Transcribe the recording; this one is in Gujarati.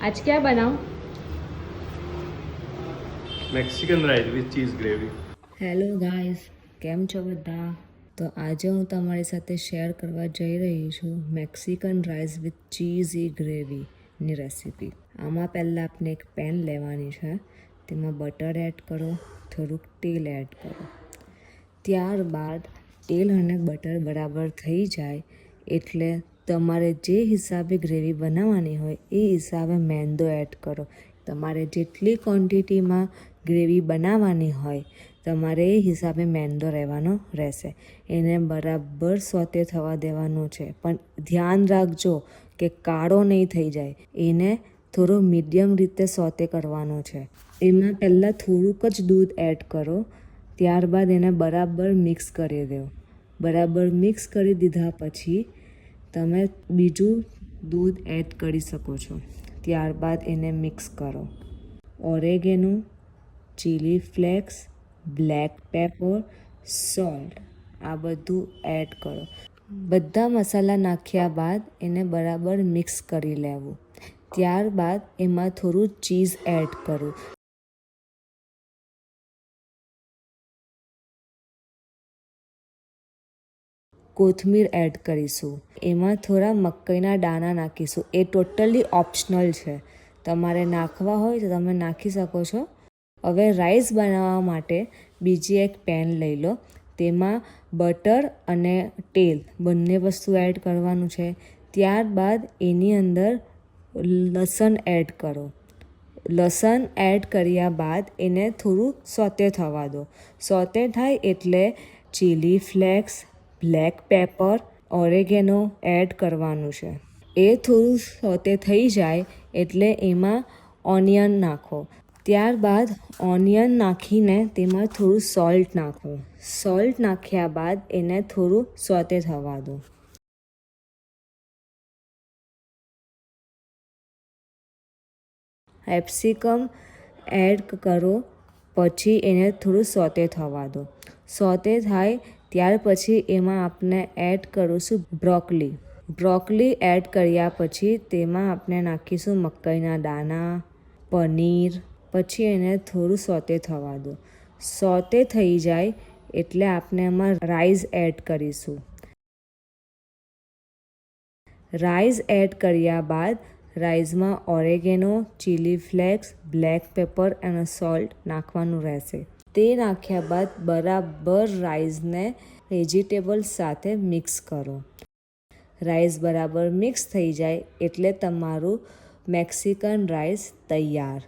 आज क्या बनाऊं? Mexican rice with cheese gravy. Hello guys, કેમ છો બધા? તો આજે હું તમારી સાથે શેર કરવા જઈ રહી છું મેક્સિકન રાઈસ વિથ ચીઝી ગ્રેવીની રેસીપી. આમાં પહેલાં આપણે એક પેન લેવાની છે, તેમાં બટર એડ કરો, થોડુંક તેલ એડ કરો. ત્યારબાદ તેલ અને બટર બરાબર થઈ જાય એટલે તમારે જે હિસાબે ગ્રેવી બનાવવાની હોય એ હિસાબે મેંદો એડ કરો. તમારે જેટલી ક્વોન્ટિટીમાં ગ્રેવી બનાવવાની હોય તમારે એ હિસાબે મેંદો રહેવાનો રહેશે. એને બરાબર સોતે થવા દેવાનું છે, પણ ધ્યાન રાખજો કે કાળો નહીં થઈ જાય. એને થોડો મીડિયમ રીતે સોતે કરવાનો છે. એમાં પહેલાં થોડુંક જ દૂધ એડ કરો, ત્યારબાદ એને બરાબર મિક્સ કરી દો. બરાબર મિક્સ કરી દીધા પછી તમે બીજું દૂધ એડ કરી શકો છો. ત્યારબાદ એને મિક્સ કરો. Oregano, chilli flakes, black paper, salt આ બધું એડ કરો. બધા મસાલા નાખ્યા બાદ એને બરાબર મિક્સ કરી લેવું. ત્યારબાદ એમાં થોડું ચીઝ એડ કરું. કોથમીર એડ કરીશું. એમાં થોડા મકાઈના દાણા નાખીશું. એ ટોટલી ઓપ્શનલ છે, તમારે નાખવા હોય તો તમે નાખી શકો છો. હવે રાઈસ બનાવવા માટે બીજી એક પેન લઈ લો. તેમાં બટર અને તેલ બંને વસ્તુ એડ કરવાનું છે. ત્યારબાદ એની અંદર લસણ એડ કરો. લસણ એડ કર્યા બાદ એને થોડું સોતે થવા દો. સોતે થાય એટલે chilli flakes, black pepper, oregano add કરવાનું છે. એ થોડું સોતે થઈ જાય એટલે એમાં ઓનિયન નાખો. ત્યારબાદ ઓનિયન નાખીને તેમાં થોડું સોલ્ટ નાખો. સોલ્ટ નાખ્યા બાદ એને થોડું સોતે થવા દો. કેપ્સિકમ એડ કરો, પછી એને થોડું સોતે થવા દો. સોતે થાય ત્યાર પછી એમાં આપણે એડ કરીશું બ્રોકોલી. બ્રોકોલી એડ કર્યા પછી તેમાં આપણે નાખીશું મકાઈના દાણા, પનીર. પછી એને થોડું સોતે થવા દો. સોતે થઈ જાય એટલે આપણે એમાં રાઈસ એડ કરીશું. રાઈસ એડ કર્યા બાદ રાઈસમાં oregano, chilli flakes, black pepper અને સોલ્ટ નાખવાનું રહેશે. તે નાખ્યા બાદ બરાબર રાઈસને વેજીટેબલ્સ સાથે મિક્સ કરો. રાઈસ બરાબર મિક્સ થઈ જાય એટલે તમારું મેક્સિકન રાઈસ તૈયાર.